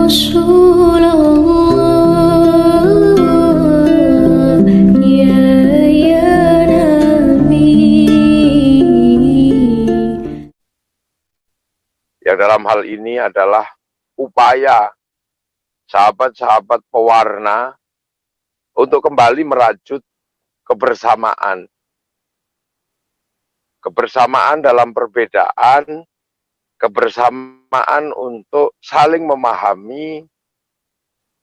رسول الله يا نبي. Yang dalam hal ini adalah upaya sahabat-sahabat pewarna untuk kembali merajut kebersamaan. Kebersamaan dalam perbedaan, kebersamaan untuk saling memahami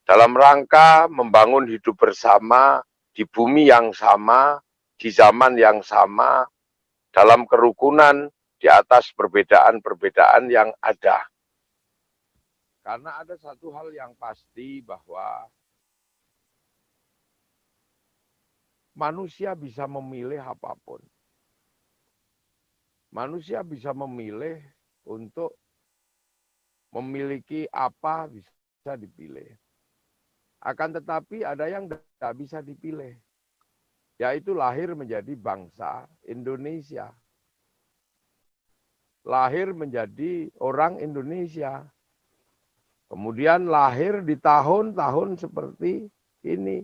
dalam rangka membangun hidup bersama di bumi yang sama, di zaman yang sama, dalam kerukunan di atas perbedaan-perbedaan yang ada. Karena ada satu hal yang pasti bahwa manusia bisa memilih apapun. Manusia bisa memilih untuk memiliki apa bisa dipilih. Akan tetapi ada yang tidak bisa dipilih, yaitu lahir menjadi bangsa Indonesia. Lahir menjadi orang Indonesia. Kemudian lahir di tahun-tahun seperti ini.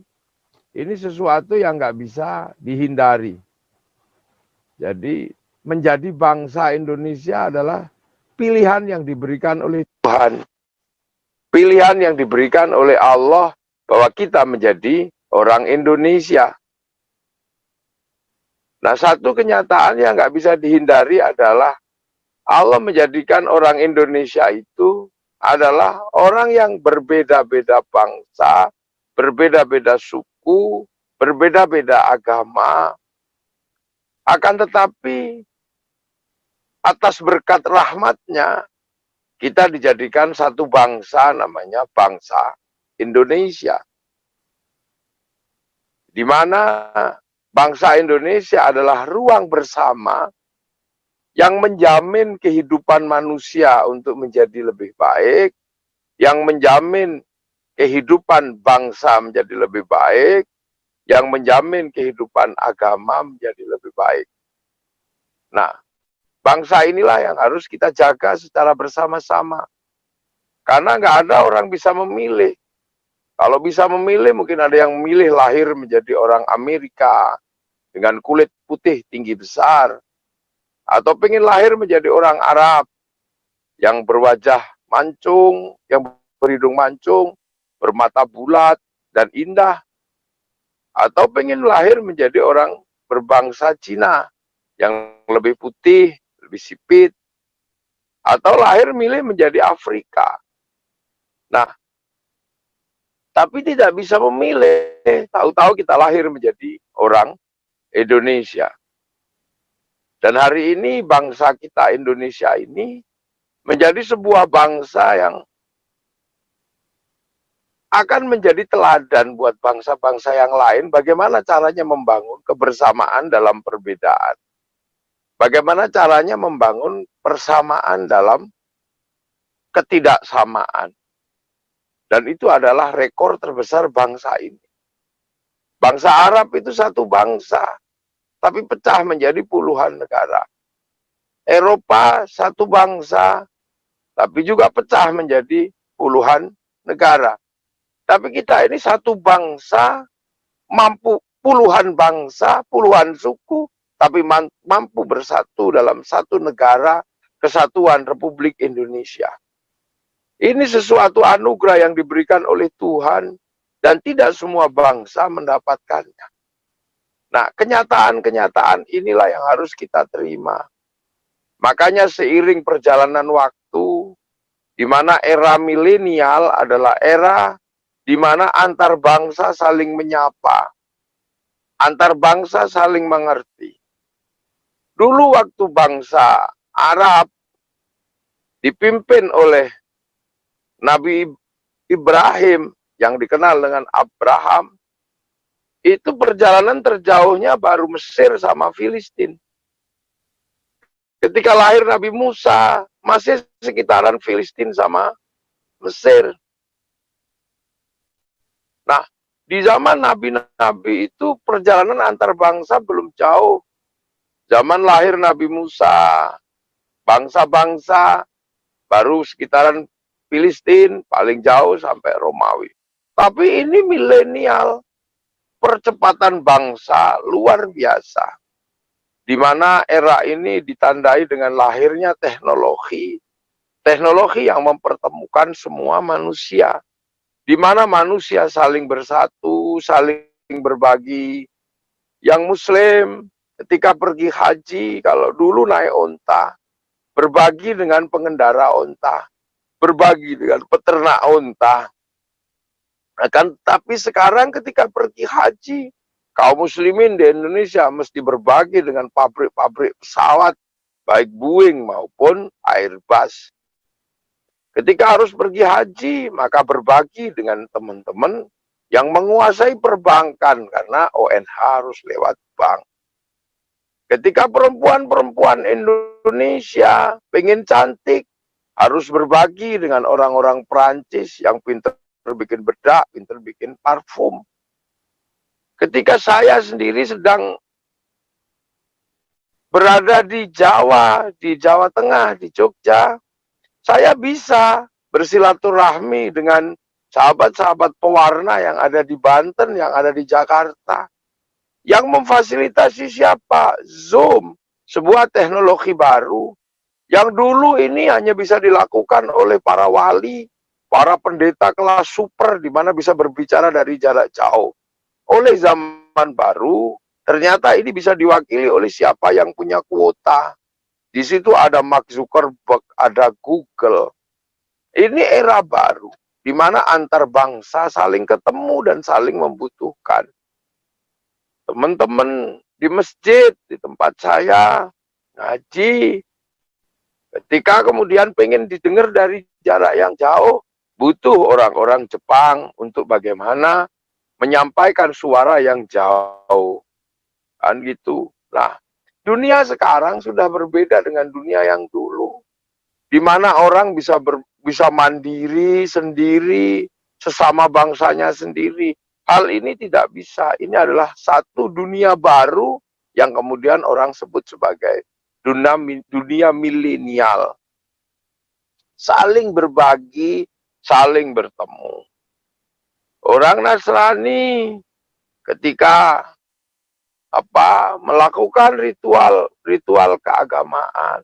Ini sesuatu yang nggak bisa dihindari. Jadi menjadi bangsa Indonesia adalah pilihan yang diberikan oleh Tuhan. Pilihan yang diberikan oleh Allah bahwa kita menjadi orang Indonesia. Nah, satu kenyataan yang nggak bisa dihindari adalah Allah menjadikan orang Indonesia itu adalah orang yang berbeda-beda bangsa, berbeda-beda suku, berbeda-beda agama. Akan tetapi atas berkat rahmatnya, kita dijadikan satu bangsa namanya bangsa Indonesia. Di mana bangsa Indonesia adalah ruang bersama yang menjamin kehidupan manusia untuk menjadi lebih baik, yang menjamin kehidupan bangsa menjadi lebih baik, yang menjamin kehidupan agama menjadi lebih baik. Nah, bangsa inilah yang harus kita jaga secara bersama-sama. Karena nggak ada orang bisa memilih. Kalau bisa memilih, mungkin ada yang memilih lahir menjadi orang Amerika dengan kulit putih tinggi besar, atau pengen lahir menjadi orang Arab yang berwajah mancung, yang berhidung mancung, bermata bulat dan indah. Atau pengen lahir menjadi orang berbangsa Cina yang lebih putih, lebih sipit. Atau lahir milih menjadi Afrika. Nah, tapi tidak bisa memilih. Tahu-tahu kita lahir menjadi orang Indonesia. Dan hari ini bangsa kita Indonesia ini menjadi sebuah bangsa yang akan menjadi teladan buat bangsa-bangsa yang lain bagaimana caranya membangun kebersamaan dalam perbedaan. Bagaimana caranya membangun persamaan dalam ketidaksamaan. Dan itu adalah rekor terbesar bangsa ini. Bangsa Arab itu satu bangsa, tapi pecah menjadi puluhan negara. Eropa satu bangsa, tapi juga pecah menjadi puluhan negara. Tapi kita ini satu bangsa, mampu puluhan bangsa, puluhan suku, tapi mampu bersatu dalam satu negara, Kesatuan Republik Indonesia. Ini sesuatu anugerah yang diberikan oleh Tuhan, dan tidak semua bangsa mendapatkannya. Nah, kenyataan-kenyataan inilah yang harus kita terima. Makanya seiring perjalanan waktu, di mana era milenial adalah era di mana antar bangsa saling menyapa, antar bangsa saling mengerti. Dulu waktu bangsa Arab dipimpin oleh Nabi Ibrahim yang dikenal dengan Abraham, itu perjalanan terjauhnya baru Mesir sama Filistin. Ketika lahir Nabi Musa, masih sekitaran Filistin sama Mesir. Nah, di zaman nabi-nabi itu perjalanan antar bangsa belum jauh. Zaman lahir Nabi Musa, bangsa-bangsa baru sekitaran Filistin, paling jauh sampai Romawi. Tapi ini milenial, percepatan bangsa luar biasa. Di mana era ini ditandai dengan lahirnya teknologi. Teknologi yang mempertemukan semua manusia. Di mana manusia saling bersatu, saling berbagi. Yang Muslim ketika pergi haji, kalau dulu naik onta, berbagi dengan pengendara onta, berbagi dengan peternak onta. Tapi sekarang ketika pergi haji, kaum muslimin di Indonesia mesti berbagi dengan pabrik-pabrik pesawat, baik Boeing maupun Airbus. Ketika harus pergi haji, maka berbagi dengan teman-teman yang menguasai perbankan, karena ONH harus lewat bank. Ketika perempuan-perempuan Indonesia pengen cantik, harus berbagi dengan orang-orang Perancis yang pintar bikin bedak, pintar bikin parfum. Ketika saya sendiri sedang berada di Jawa Tengah, di Jogja, saya bisa bersilaturahmi dengan sahabat-sahabat pewarna yang ada di Banten, yang ada di Jakarta. Yang memfasilitasi siapa? Zoom, sebuah teknologi baru yang dulu ini hanya bisa dilakukan oleh para wali, para pendeta kelas super, di mana bisa berbicara dari jarak jauh. Oleh zaman baru, ternyata ini bisa diwakili oleh siapa yang punya kuota. Di situ ada Mark Zuckerberg, ada Google. Ini era baru, di mana antar bangsa saling ketemu dan saling membutuhkan. Teman-teman di masjid, di tempat saya ngaji, ketika kemudian pengen didengar dari jarak yang jauh, butuh orang-orang Jepang untuk bagaimana menyampaikan suara yang jauh. Kan gitu. Nah, dunia sekarang sudah berbeda dengan dunia yang dulu. Di mana orang bisa mandiri sendiri, sesama bangsanya sendiri. Hal ini tidak bisa. Ini adalah satu dunia baru yang kemudian orang sebut sebagai dunia milenial. Saling berbagi, saling bertemu. Orang Nasrani ketika melakukan ritual keagamaan,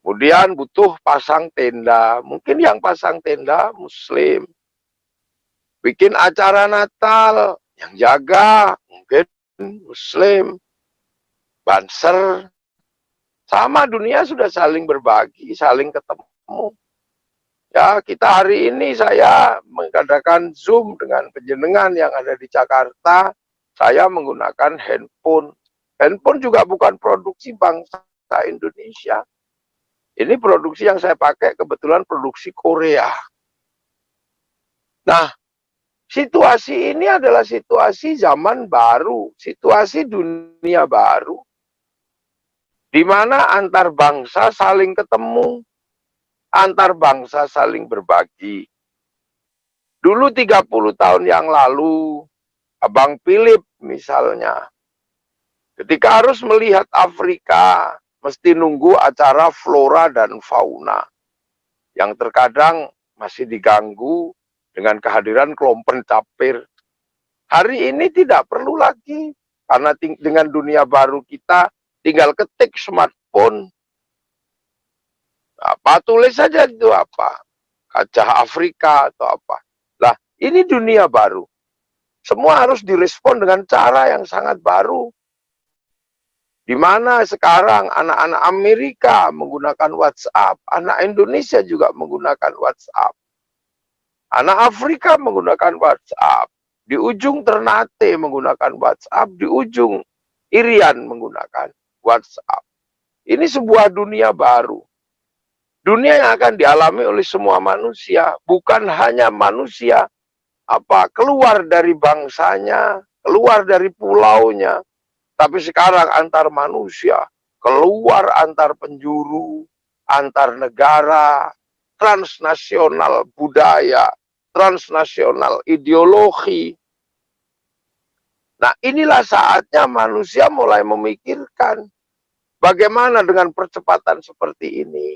kemudian butuh pasang tenda. Mungkin yang pasang tenda Muslim. Bikin acara Natal, yang jaga mungkin Muslim. Banser. Sama, dunia sudah saling berbagi, saling ketemu. Ya, kita hari ini saya mengadakan Zoom dengan penjenengan yang ada di Jakarta. Saya menggunakan handphone. Handphone juga bukan produksi bangsa Indonesia. Ini produksi yang saya pakai kebetulan produksi Korea. Nah, situasi ini adalah situasi zaman baru, situasi dunia baru, di mana antar bangsa saling ketemu, antar bangsa saling berbagi. Dulu 30 tahun yang lalu, Abang Philip misalnya, ketika harus melihat Afrika, mesti nunggu acara flora dan fauna, yang terkadang masih diganggu dengan kehadiran kelompok capir. Hari ini tidak perlu lagi, karena dengan dunia baru kita tinggal ketik smartphone. Apa, tulis saja itu apa, gajah Afrika atau apa. Lah, ini dunia baru. Semua harus direspon dengan cara yang sangat baru. Di mana sekarang anak-anak Amerika menggunakan WhatsApp, anak Indonesia juga menggunakan WhatsApp. Anak Afrika menggunakan WhatsApp, di ujung Ternate menggunakan WhatsApp, di ujung Irian menggunakan WhatsApp. Ini sebuah dunia baru. Dunia yang akan dialami oleh semua manusia, bukan hanya manusia keluar dari bangsanya, keluar dari pulaunya, tapi sekarang antar manusia, keluar antar penjuru, antar negara, transnasional budaya, transnasional ideologi. Nah, inilah saatnya manusia mulai memikirkan bagaimana dengan percepatan seperti ini.